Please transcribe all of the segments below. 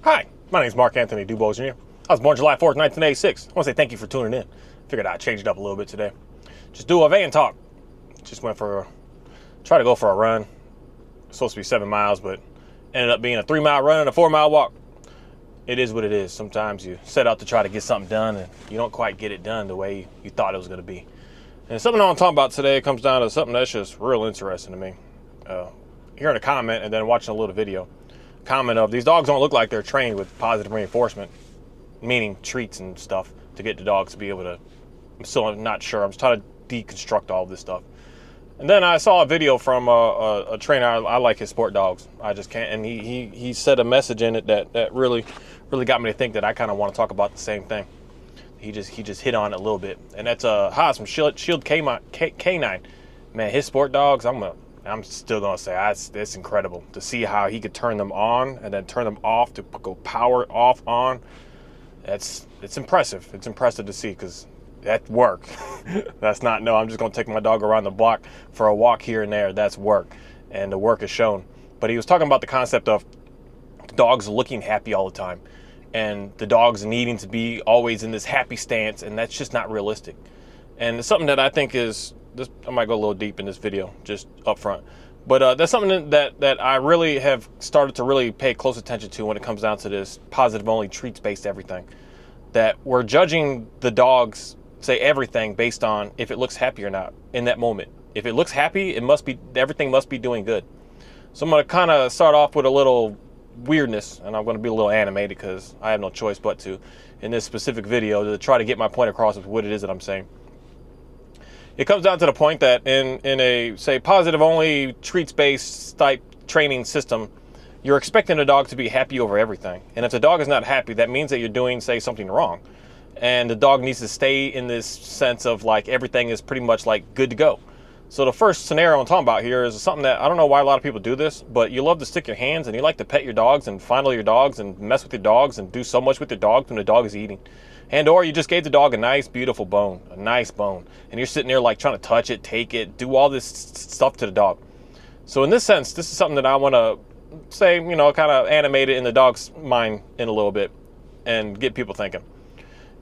Hi, my name is Mark Anthony Dubois Jr. I was born July 4th, 1986. I want to say thank you for tuning in. Figured I'd change it up a little bit today. Just do a van talk. Just try to go for a run. It's supposed to be 7 miles, but ended up being a 3-mile run and a 4-mile walk. It is what it is. Sometimes you set out to try to get something done and you don't quite get it done the way you thought it was going to be. And something I want to talk about today comes down to something that's just real interesting to me. Hearing a comment and then watching a little video. Comment of, these dogs don't look like they're trained with positive reinforcement, meaning treats and stuff, to get the dogs to be able to. I'm still not sure. I'm just trying to deconstruct all of this stuff. And then I saw a video from a trainer. I like his sport dogs. I just can't. And he said a message in it that really got me to think that I kind of want to talk about the same thing. He just hit on it a little bit. And that's Haas from Shield K9. Man, his sport dogs, I'm still gonna say it's incredible to see how he could turn them on and then turn them off to go power off on. It's impressive. It's impressive to see, because that's work. That's not, no, I'm just gonna take my dog around the block for a walk here and there. That's work, and the work is shown. But he was talking about the concept of dogs looking happy all the time, and the dogs needing to be always in this happy stance, and that's just not realistic. And it's something that I think is, I might go a little deep in this video, just up front. But that's something that I really have started to really pay close attention to when it comes down to this positive-only treats-based everything. That we're judging the dogs, say everything, based on if it looks happy or not in that moment. If it looks happy, everything must be doing good. So I'm going to kind of start off with a little weirdness, and I'm going to be a little animated because I have no choice but to, in this specific video, to try to get my point across with what it is that I'm saying. It comes down to the point that in a, say, positive-only treats-based type training system, you're expecting a dog to be happy over everything. And if the dog is not happy, that means that you're doing, say, something wrong. And the dog needs to stay in this sense of, like, everything is pretty much, like, good to go. So the first scenario I'm talking about here is something that I don't know why a lot of people do this, but you love to stick your hands and you like to pet your dogs and fondle your dogs and mess with your dogs and do so much with your dog when the dog is eating. And or you just gave the dog a nice, beautiful bone, a nice bone. And you're sitting there like trying to touch it, take it, do all this stuff to the dog. So in this sense, this is something that I want to say, you know, kind of animate it in the dog's mind in a little bit and get people thinking.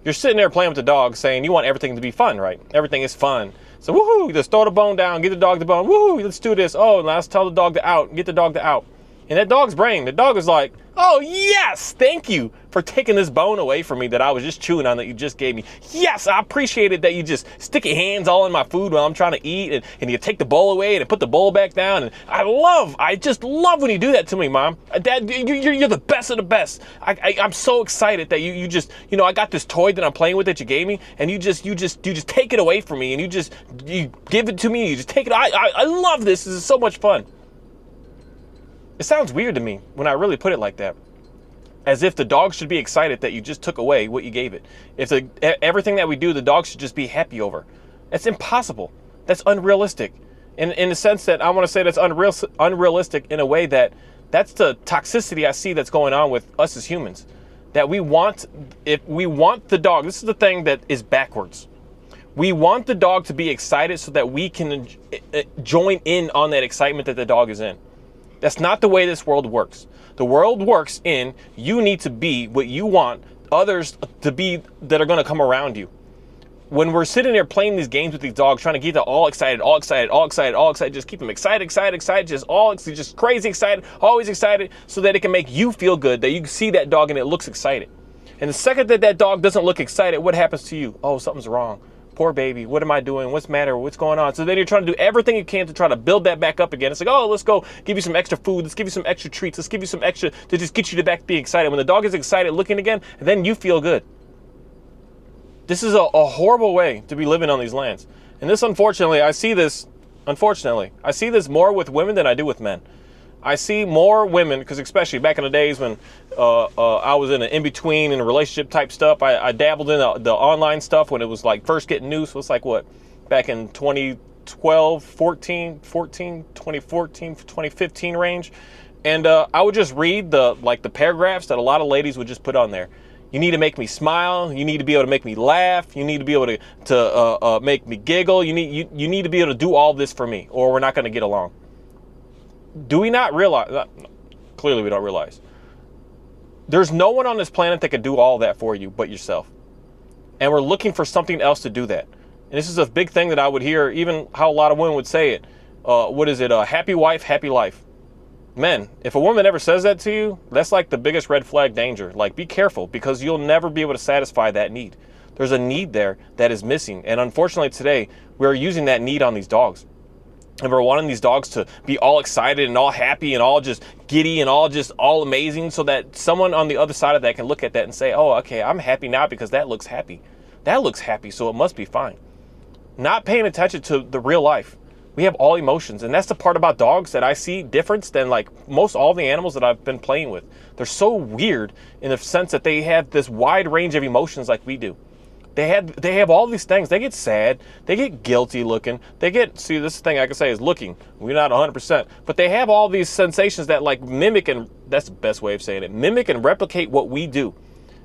You're sitting there playing with the dog saying you want everything to be fun, right? Everything is fun. So woohoo, just throw the bone down, give the dog the bone, woohoo, let's do this. Oh, and let's tell the dog to out, get the dog to out. In that dog's brain, the dog is like, oh yes, thank you for taking this bone away from me that I was just chewing on that you just gave me. Yes, I appreciate it that you just stick your hands all in my food while I'm trying to eat, and you take the bowl away and put the bowl back down. And I just love when you do that to me, Mom. Dad, you're the best of the best. I'm so excited that you just, you know, I got this toy that I'm playing with that you gave me, and you just take it away from me, and you give it to me, and you just take it. I love this. This is so much fun. It sounds weird to me when I really put it like that. As if the dog should be excited that you just took away what you gave it. If everything that we do, the dog should just be happy over. That's impossible. That's unrealistic. In the sense that I want to say that's unrealistic in a way that's the toxicity I see that's going on with us as humans. That if we want the dog, this is the thing that is backwards. We want the dog to be excited so that we can join in on that excitement that the dog is in. That's not the way this world works. The world works in, you need to be what you want others to be that are going to come around you. When we're sitting there playing these games with these dogs, trying to get them all excited, just keep them excited, just crazy excited, always excited, so that it can make you feel good, that you can see that dog and it looks excited. And the second that dog doesn't look excited, what happens to you? Oh, something's wrong. Poor baby, what am I doing? What's the matter? What's going on? So then you're trying to do everything you can to try to build that back up again. It's like, oh, let's go give you some extra food. Let's give you some extra treats. Let's give you some extra to just get you to back being excited. When the dog is excited looking again, then you feel good. This is a horrible way to be living on these lands. And this, unfortunately, I see this more with women than I do with men. I see more women, because especially back in the days when I was in an in-between and relationship type stuff, I dabbled in the online stuff when it was like first getting new. So it's like what, back in 2015 range. And I would just read the paragraphs that a lot of ladies would just put on there. You need to make me smile. You need to be able to make me laugh. You need to be able to make me giggle. You need to be able to do all this for me, or we're not going to get along. Do we not realize? Clearly, we don't realize. There's no one on this planet that can do all that for you but yourself. And we're looking for something else to do that. And this is a big thing that I would hear, even how a lot of women would say it. What is it? Happy wife, happy life. Men, if a woman ever says that to you, that's like the biggest red flag danger. Like, be careful, because you'll never be able to satisfy that need. There's a need there that is missing. And unfortunately today, we're using that need on these dogs. And we're wanting these dogs to be all excited and all happy and all just giddy and all amazing, so that someone on the other side of that can look at that and say, oh, okay, I'm happy now because that looks happy. That looks happy, so it must be fine. Not paying attention to the real life. We have all emotions, and that's the part about dogs that I see difference than like most all the animals that I've been playing with. They're so weird in the sense that they have this wide range of emotions like we do. They have all these things. They get sad. They get guilty looking. They get, see, this thing I can say is looking. We're not 100%. But they have all these sensations that like mimic, and that's the best way of saying it, mimic and replicate what we do.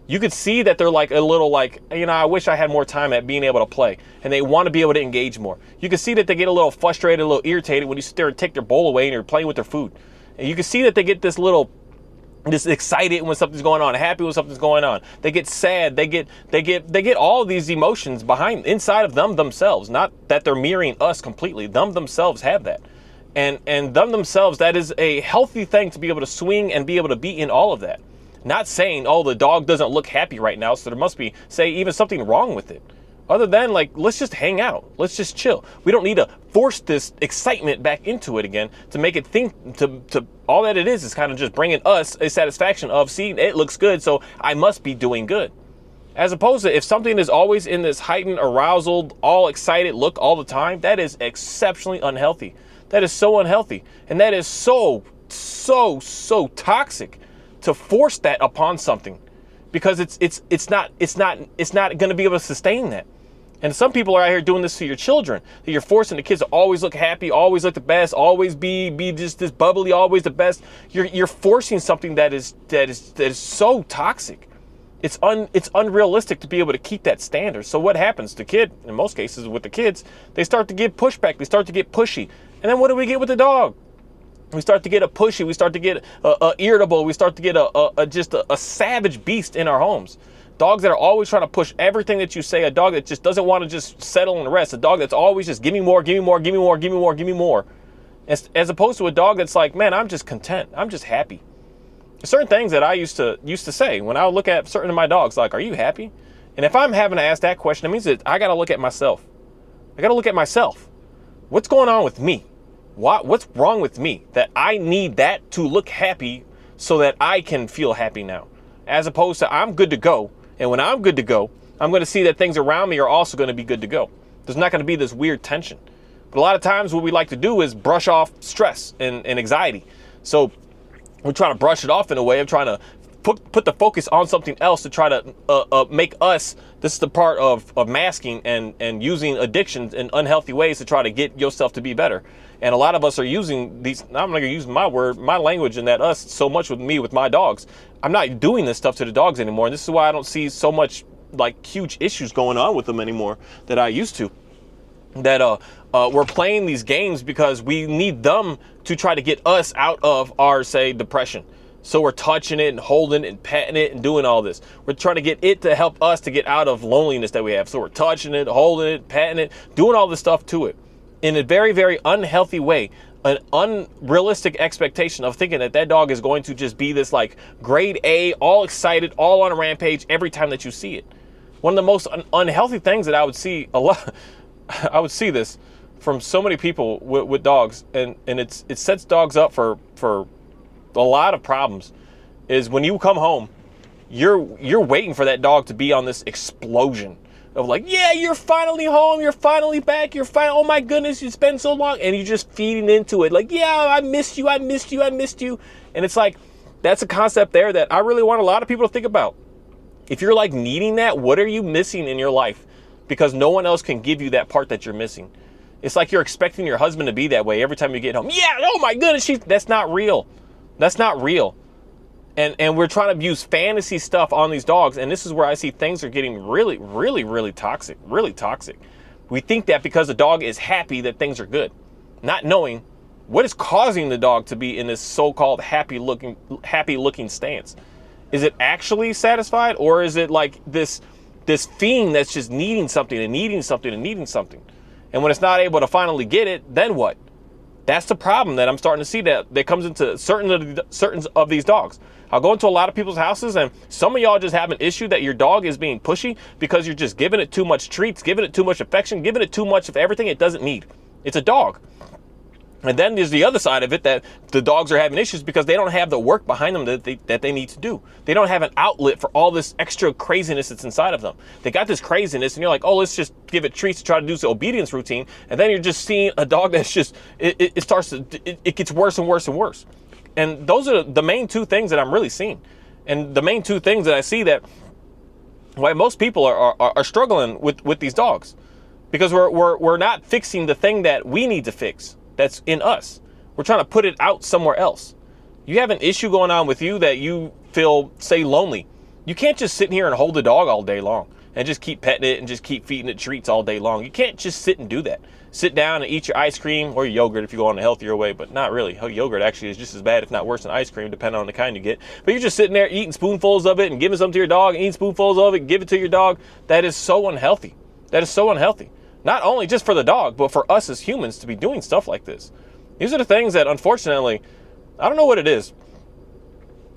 You could see that they're like a little like, I wish I had more time at being able to play. And they want to be able to engage more. You can see that they get a little frustrated, a little irritated when you sit there and take their bowl away and you're playing with their food. And you can see that they get this excited when something's going on, happy when something's going on. They get sad. They get all these emotions inside of them themselves. Not that they're mirroring us completely. Them themselves have that. And them themselves, that is a healthy thing to be able to swing and be able to be in all of that. Not saying, oh, the dog doesn't look happy right now, so there must be, say, even something wrong with it. Other than, like, let's just hang out. Let's just chill. We don't need to force this excitement back into it again to make it think, to all that it is kind of just bringing us a satisfaction of, see, it looks good, so I must be doing good. As opposed to if something is always in this heightened, arousal, all excited look all the time, that is exceptionally unhealthy. That is so unhealthy. And that is so toxic to force that upon something, because it's not going to be able to sustain that. And some people are out here doing this to your children, that you're forcing the kids to always look happy, always look the best, always be just this bubbly, always the best. You're forcing something that is so toxic. It's unrealistic to be able to keep that standard. So what happens? The kid, in most cases with the kids, they start to get pushback, they start to get pushy. And then what do we get with the dog? We start to get a pushy, we start to get irritable, we start to get a savage beast in our homes. Dogs that are always trying to push everything that you say, a dog that just doesn't want to just settle and rest, a dog that's always just give me more, give me more, give me more, give me more, give me more. As opposed to a dog that's like, man, I'm just content, I'm just happy. There's certain things that I used to say when I would look at certain of my dogs, like, are you happy? And if I'm having to ask that question, it means that I got to look at myself. I got to look at myself. What's going on with me? What's wrong with me that I need that to look happy so that I can feel happy now? As opposed to I'm good to go. And when I'm good to go, I'm going to see that things around me are also going to be good to go. There's not going to be this weird tension. But a lot of times what we like to do is brush off stress and anxiety. So we're trying to brush it off in a way of trying to put the focus on something else to try to make us, this is the part of masking and using addictions in unhealthy ways to try to get yourself to be better. And a lot of us are using these, I'm not going to use my language in that us so much with me, with my dogs. I'm not doing this stuff to the dogs anymore. And this is why I don't see so much like huge issues going on with them anymore that I used to. That we're playing these games because we need them to try to get us out of our, say, depression. So we're touching it and holding it and petting it and doing all this. We're trying to get it to help us to get out of loneliness that we have. So we're touching it, holding it, petting it, doing all this stuff to it in a very, very unhealthy way. An unrealistic expectation of thinking that dog is going to just be this like grade A, all excited, all on a rampage every time that you see it. One of the most unhealthy things that I would see a lot, I would see this from so many people with dogs, and it sets dogs up for a lot of problems, is when you come home, you're waiting for that dog to be on this explosion of like, yeah, you're finally home, you're finally back, oh my goodness, it's been so long, and you're just feeding into it, like, yeah, I missed you, and it's like, that's a concept there that I really want a lot of people to think about. If you're like needing that, what are you missing in your life? Because no one else can give you that part that you're missing. It's like you're expecting your husband to be that way every time you get home. Yeah, oh my goodness, that's not real. That's not real. And we're trying to use fantasy stuff on these dogs, and this is where I see things are getting really, really, really toxic, really toxic. We think that because the dog is happy that things are good, not knowing what is causing the dog to be in this so-called happy looking stance. Is it actually satisfied, or is it like this fiend that's just needing something and needing something and needing something? And when it's not able to finally get it, then what? That's the problem that I'm starting to see that comes into certain of these dogs. I'll go into a lot of people's houses, and some of y'all just have an issue that your dog is being pushy because you're just giving it too much treats, giving it too much affection, giving it too much of everything it doesn't need. It's a dog. And then there's the other side of it, that the dogs are having issues because they don't have the work behind them that they need to do. They don't have an outlet for all this extra craziness that's inside of them. They got this craziness, and you're like, oh, let's just give it treats to try to do the obedience routine. And then you're just seeing a dog that's just, it gets worse and worse and worse. And those are the main two things that I'm really seeing. And the main two things that I see that why most people are struggling with these dogs, because we're not fixing the thing that we need to fix. That's in us. We're trying to put it out somewhere else. You have an issue going on with you that you feel, say, lonely. You can't just sit here and hold the dog all day long and just keep petting it and just keep feeding it treats all day long. You can't just sit and do that. Sit down and eat your ice cream or your yogurt if you go on a healthier way, but not really. Yogurt actually is just as bad, if not worse, than ice cream, depending on the kind you get. But you're just sitting there eating spoonfuls of it and giving some to your dog, and eating spoonfuls of it and give it to your dog. That is so unhealthy. That is so unhealthy. Not only just for the dog, but for us as humans to be doing stuff like this. These are the things that, unfortunately, I don't know what it is.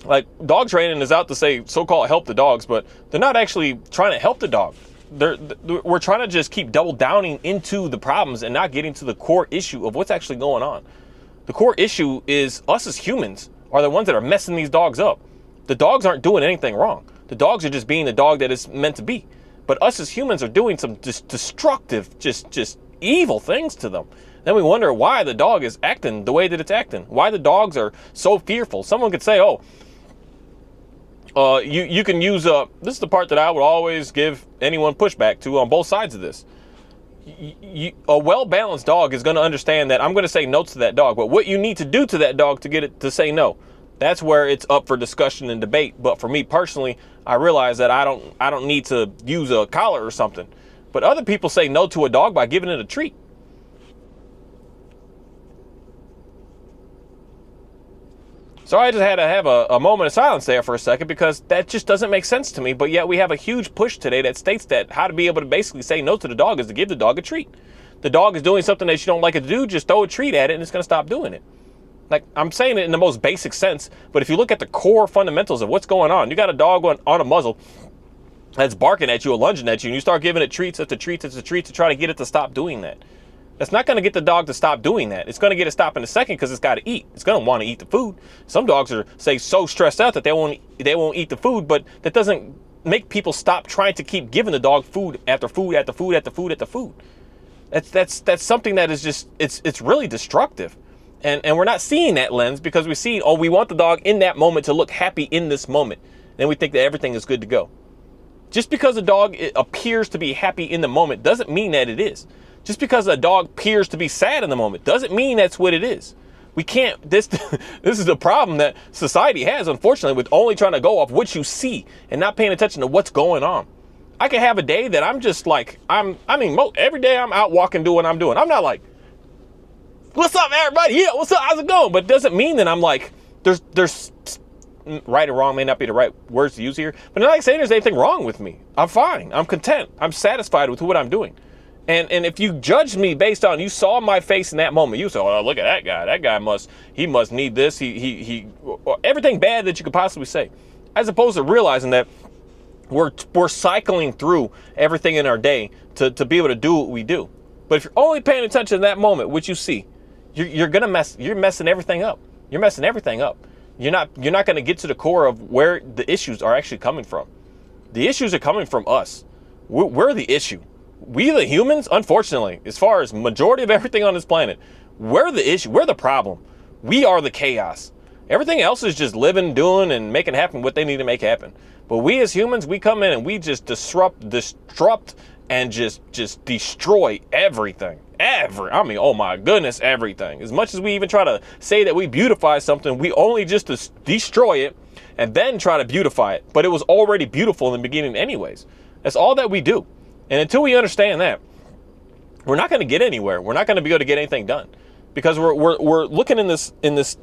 Like, dog training is out to say so-called help the dogs, but they're not actually trying to help the dog. We're trying to just keep double downing into the problems and not getting to the core issue of what's actually going on. The core issue is us as humans are the ones that are messing these dogs up. The dogs aren't doing anything wrong. The dogs are just being the dog that it's meant to be. But us as humans are doing some destructive, just evil things to them. Then we wonder why the dog is acting the way that it's acting. Why the dogs are so fearful. Someone could say, oh, you can use, this is the part that I would always give anyone pushback to on both sides of this. A well-balanced dog is going to understand that I'm going to say no to that dog. But what you need to do to that dog to get it to say no, that's where it's up for discussion and debate. But for me personally, I realize that I don't need to use a collar or something. But other people say no to a dog by giving it a treat. So I just had to have a moment of silence there for a second, because that just doesn't make sense to me. But yet we have a huge push today that states that how to be able to basically say no to the dog is to give the dog a treat. The dog is doing something that you don't like it to do, just throw a treat at it and it's going to stop doing it. Like, I'm saying it in the most basic sense, but if you look at the core fundamentals of what's going on, you got a dog on a muzzle that's barking at you or lunging at you, and you start giving it treats after treats after treats to try to get it to stop doing that. That's not going to get the dog to stop doing that. It's going to get it stop in a second because it's got to eat. It's going to want to eat the food. Some dogs are, say, so stressed out that they won't eat the food, but that doesn't make people stop trying to keep giving the dog food after food after food after food after food. That's something that is just, it's really destructive. And we're not seeing that lens because we see, oh, we want the dog in that moment to look happy in this moment. Then we think that everything is good to go. Just because a dog appears to be happy in the moment doesn't mean that it is. Just because a dog appears to be sad in the moment doesn't mean that's what it is. We can't, this is the problem that society has, unfortunately, with only trying to go off what you see and not paying attention to what's going on. I can have a day that I'm just like, every day I'm out walking, doing what I'm doing. I'm not like, what's up, everybody? Yeah, what's up? How's it going? But it doesn't mean that I'm like, there's right or wrong may not be the right words to use here, but I'm not saying there's anything wrong with me. I'm fine. I'm content. I'm satisfied with what I'm doing. And if you judge me based on, you saw my face in that moment, you said, oh, look at that guy. That guy must need this. He everything bad that you could possibly say, as opposed to realizing that we're cycling through everything in our day to be able to do what we do. But if you're only paying attention to that moment, what you see, you're messing everything up. You're messing everything up. You're not going to get to the core of where the issues are actually coming from. The issues are coming from us. We're the issue. We, the humans, unfortunately, as far as majority of everything on this planet, we're the issue. We're the problem. We are the chaos. Everything else is just living, doing, and making happen what they need to make happen. But we as humans, we come in and we just disrupt, and just destroy everything. Oh my goodness, everything. As much as we even try to say that we beautify something, we only just destroy it and then try to beautify it. But it was already beautiful in the beginning anyways. That's all that we do. And until we understand that, we're not going to get anywhere. We're not going to be able to get anything done, because we're looking in this,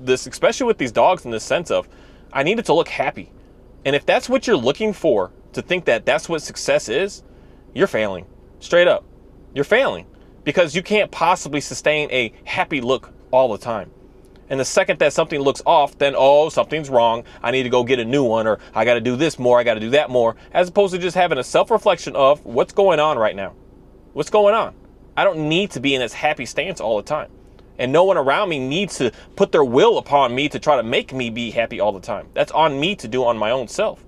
especially with these dogs, in this sense of, I need it to look happy. And if that's what you're looking for, to think that that's what success is, you're failing. Straight up. You're failing because you can't possibly sustain a happy look all the time. And the second that something looks off, then, oh, something's wrong. I need to go get a new one, or I got to do this more. I got to do that more, as opposed to just having a self-reflection of what's going on right now. What's going on? I don't need to be in this happy stance all the time. And no one around me needs to put their will upon me to try to make me be happy all the time. That's on me to do on my own self.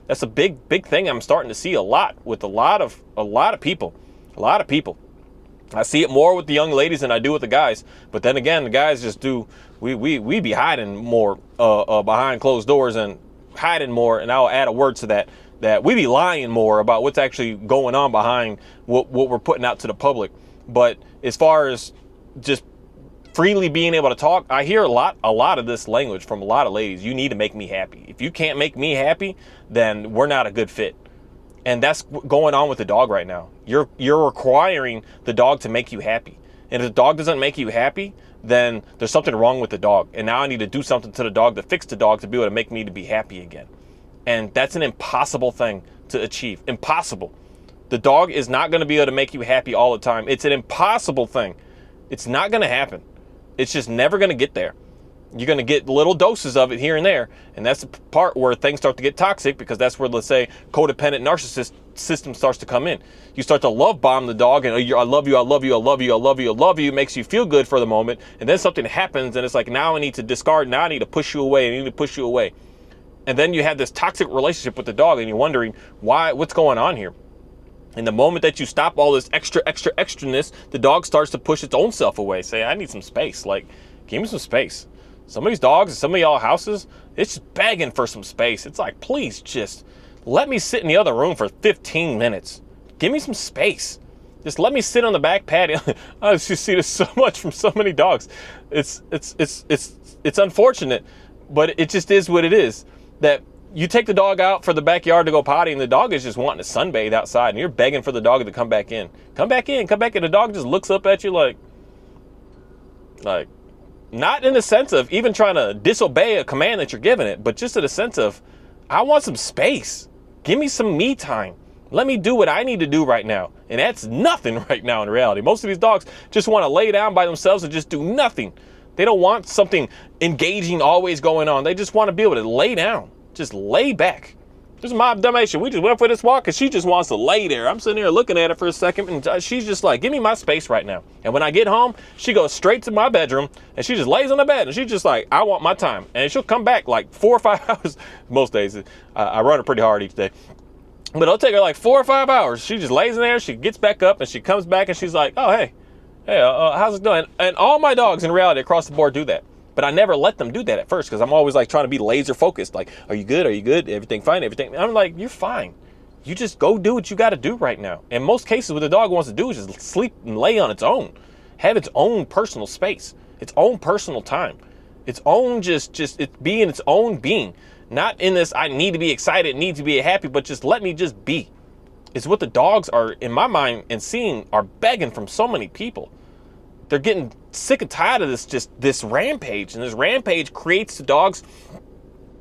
That's a big, big thing I'm starting to see a lot with a lot of people. A lot of people. I see it more with the young ladies than I do with the guys. But then again, the guys just do, we be hiding more behind closed doors and hiding more. And I'll add a word to that, that we be lying more about what's actually going on behind what we're putting out to the public. But as far as just freely being able to talk, I hear a lot of this language from a lot of ladies. You need to make me happy. If you can't make me happy, then we're not a good fit. And that's going on with the dog right now. You're requiring the dog to make you happy. And if the dog doesn't make you happy, then there's something wrong with the dog. And now I need to do something to the dog to fix the dog to be able to make me to be happy again. And that's an impossible thing to achieve. Impossible. The dog is not going to be able to make you happy all the time. It's an impossible thing. It's not going to happen. It's just never going to get there. You're going to get little doses of it here and there. And that's the part where things start to get toxic, because that's where, let's say, codependent narcissist system starts to come in. You start to love bomb the dog and I love you, I love you, I love you, I love you, I love you, makes you feel good for the moment. And then something happens and it's like, now I need to discard, now I need to push you away, I need to push you away. And then you have this toxic relationship with the dog and you're wondering what's going on here. And the moment that you stop all this extraness, the dog starts to push its own self away. Say, I need some space. Like, give me some space. Some of these dogs, some of y'all houses, it's just begging for some space. It's like, please just let me sit in the other room for 15 minutes. Give me some space. Just let me sit on the back patio. I just see this so much from so many dogs. It's unfortunate, but it just is what it is. That you take the dog out for the backyard to go potty and the dog is just wanting to sunbathe outside and you're begging for the dog to come back in. Come back in. And the dog just looks up at you like, not in the sense of even trying to disobey a command that you're giving it, but just in the sense of, I want some space. Give me some me time. Let me do what I need to do right now. And that's nothing right now in reality. Most of these dogs just want to lay down by themselves and just do nothing. They don't want something engaging always going on. They just want to be able to lay down. Just lay back. This is my Dalmatian. We just went for this walk because she just wants to lay there. I'm sitting here looking at her for a second and she's just like, give me my space right now. And when I get home, she goes straight to my bedroom and she just lays on the bed and she's just like, I want my time. And she'll come back like 4 or 5 hours. Most days, I run her pretty hard each day. But it'll take her like 4 or 5 hours. She just lays in there, she gets back up and she comes back and she's like, oh, hey, how's it going? And all my dogs in reality across the board do that. But I never let them do that at first because I'm always like trying to be laser focused. Like, are you good? Are you good? Everything fine? Everything. I'm like, you're fine. You just go do what you got to do right now. In most cases, what the dog wants to do is just sleep and lay on its own. Have its own personal space. Its own personal time. Its own just it being its own being. Not in this, I need to be excited, need to be happy, but just let me just be. It's what the dogs are, in my mind, and seeing, are begging from so many people. They're getting sick and tired of this rampage, and this rampage creates the dogs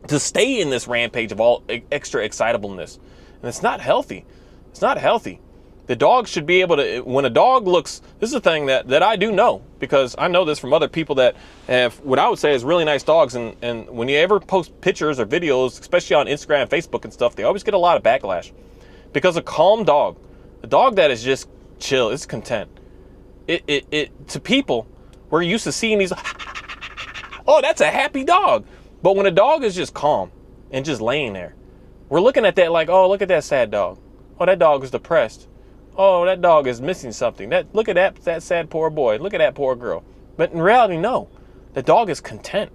to stay in this rampage of all extra excitableness, and it's not healthy. It's not healthy. The dog should be able to, when a dog looks, this is a thing that I do know, because I know this from other people that have what I would say is really nice dogs, and when you ever post pictures or videos, especially on Instagram, Facebook and stuff, they always get a lot of backlash, because a calm dog, a dog that is just chill, is content. It to people, we're used to seeing these, oh, that's a happy dog. But when a dog is just calm and just laying there, we're looking at that like, oh, look at that sad dog. Oh, that dog is depressed. Oh, that dog is missing something. Look at that sad poor boy. Look at that poor girl. But in reality, no. The dog is content.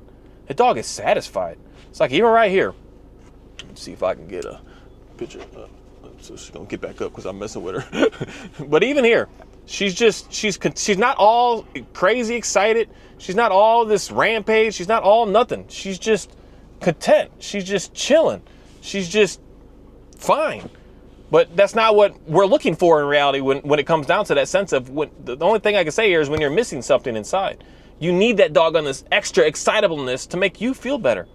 The dog is satisfied. It's like even right here. Let's see if I can get a picture. So she's gonna get back up because I'm messing with her. But even here, she's not all crazy excited. She's not all this rampage. She's not all nothing. She's just content. She's just chilling. She's just fine. But that's not what we're looking for in reality when it comes down to that sense of the only thing I can say here is when you're missing something inside. You need that dog on this extra excitableness to make you feel better.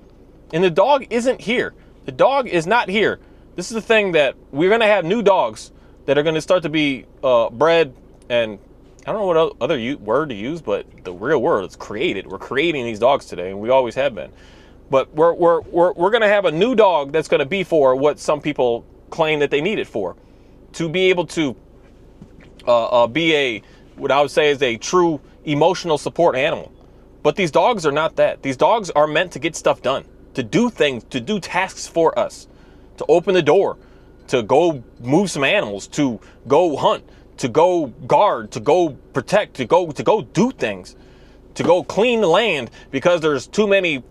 And the dog isn't here The dog is not here. This is the thing, that we're going to have new dogs that are going to start to be bred, and I don't know what other word to use, but the real word is created. We're creating these dogs today, and we always have been. But we're going to have a new dog that's going to be for what some people claim that they need it for, to be able to be what I would say is a true emotional support animal. But these dogs are not that. These dogs are meant to get stuff done, to do things, to do tasks for us, to open the door, to go move some animals, to go hunt, to go guard, to go protect, to go do things, to go clean the land because there's too many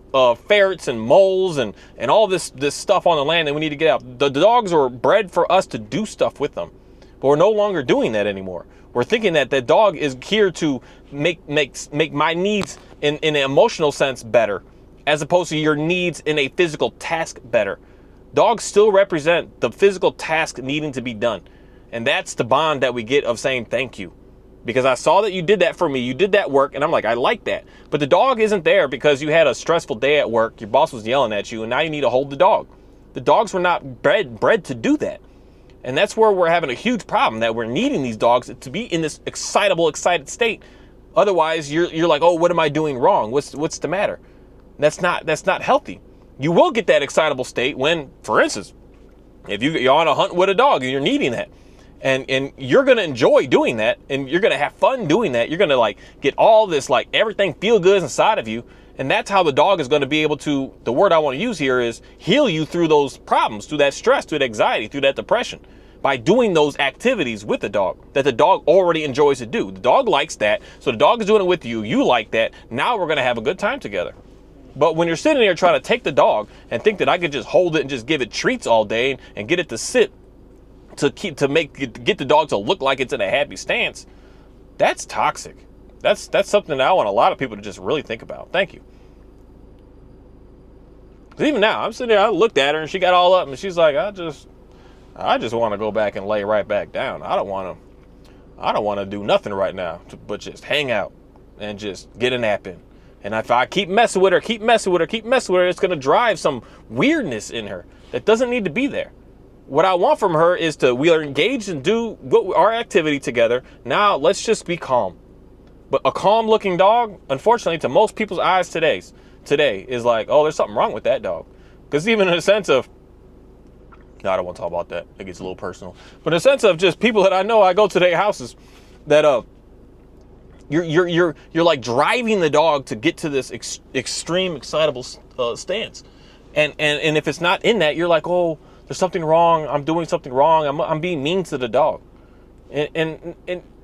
ferrets and moles and all this stuff on the land that we need to get out. The dogs are bred for us to do stuff with them, but we're no longer doing that anymore. We're thinking that the dog is here to make my needs in an emotional sense better, as opposed to your needs in a physical task better. Dogs still represent the physical task needing to be done. And that's the bond that we get of saying thank you. Because I saw that you did that for me, you did that work, and I'm like, I like that. But the dog isn't there because you had a stressful day at work, your boss was yelling at you, and now you need to hold the dog. The dogs were not bred to do that. And that's where we're having a huge problem, that we're needing these dogs to be in this excited state. Otherwise, you're like, oh, what am I doing wrong? What's the matter? That's not healthy. You will get that excitable state when, for instance, if you're on a hunt with a dog and you're needing that, and you're going to enjoy doing that, and you're going to have fun doing that. You're going to like get all this, like everything feel good inside of you. And that's how the dog is going to be able to, the word I want to use here is heal you through those problems, through that stress, through that anxiety, through that depression, by doing those activities with the dog that the dog already enjoys to do. The dog likes that. So the dog is doing it with you. You like that. Now we're going to have a good time together. But when you're sitting there trying to take the dog and think that I could just hold it and just give it treats all day and get it to sit, to get the dog to look like it's in a happy stance, that's toxic. That's something that I want a lot of people to just really think about. Thank you. Because even now, I'm sitting there, I looked at her and she got all up and she's like, I just want to go back and lay right back down. I don't want to do nothing right now, but just hang out and just get a nap in. And if I keep messing with her, it's going to drive some weirdness in her that doesn't need to be there. What I want from her is we are engaged and do our activity together. Now let's just be calm. But a calm looking dog, unfortunately, to most people's eyes today is like, oh, there's something wrong with that dog. Because even in a sense of, no, I don't want to talk about that. It gets a little personal. But in a sense of just people that I know, I go to their houses that you're like driving the dog to get to this extreme excitable stance. And if it's not in that, you're like, oh, there's something wrong. I'm doing something wrong. I'm being mean to the dog. And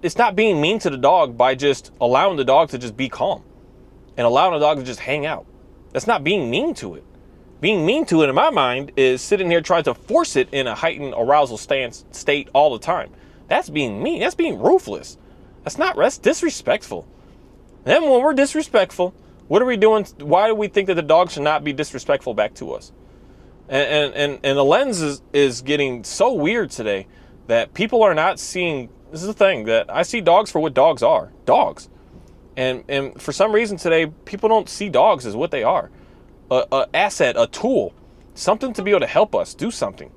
it's not being mean to the dog by just allowing the dog to just be calm and allowing the dog to just hang out. That's not being mean to it. Being mean to it, in my mind, is sitting here trying to force it in a heightened arousal state all the time. That's being mean. That's being ruthless. That's disrespectful. Then when we're disrespectful, what are we doing? Why do we think that the dog should not be disrespectful back to us? And the lens is getting so weird today that people are not seeing. This is the thing, that I see dogs for what dogs are, dogs. And for some reason today, people don't see dogs as what they are. A asset, a tool, something to be able to help us do something.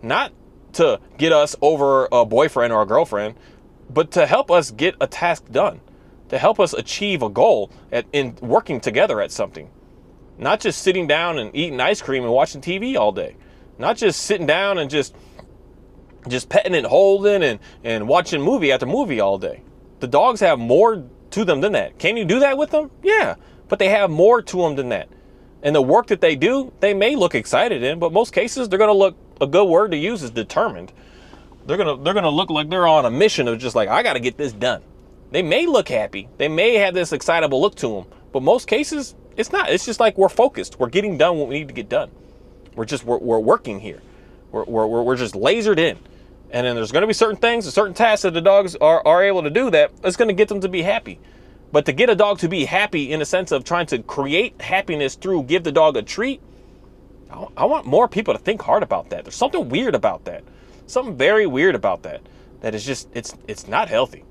Not to get us over a boyfriend or a girlfriend, but to help us get a task done, to help us achieve a goal in working together at something. Not just sitting down and eating ice cream and watching TV all day. Not just sitting down and just petting and holding and watching movie after movie all day. The dogs have more to them than that. Can you do that with them? Yeah, but they have more to them than that. And the work that they do, they may look excited in, but most cases they're going to look, a good word to use is determined. They're going to look like they're on a mission of just like, I got to get this done. They may look happy. They may have this excitable look to them, but most cases it's not. It's just like we're focused. We're getting done what we need to get done. We're working here. We're just lasered in. And then there's going to be certain things, certain tasks that the dogs are able to do that it's going to get them to be happy. But to get a dog to be happy in the sense of trying to create happiness through give the dog a treat, I want more people to think hard about that. There's something weird about that. Something very weird about that. That is just, it's not healthy.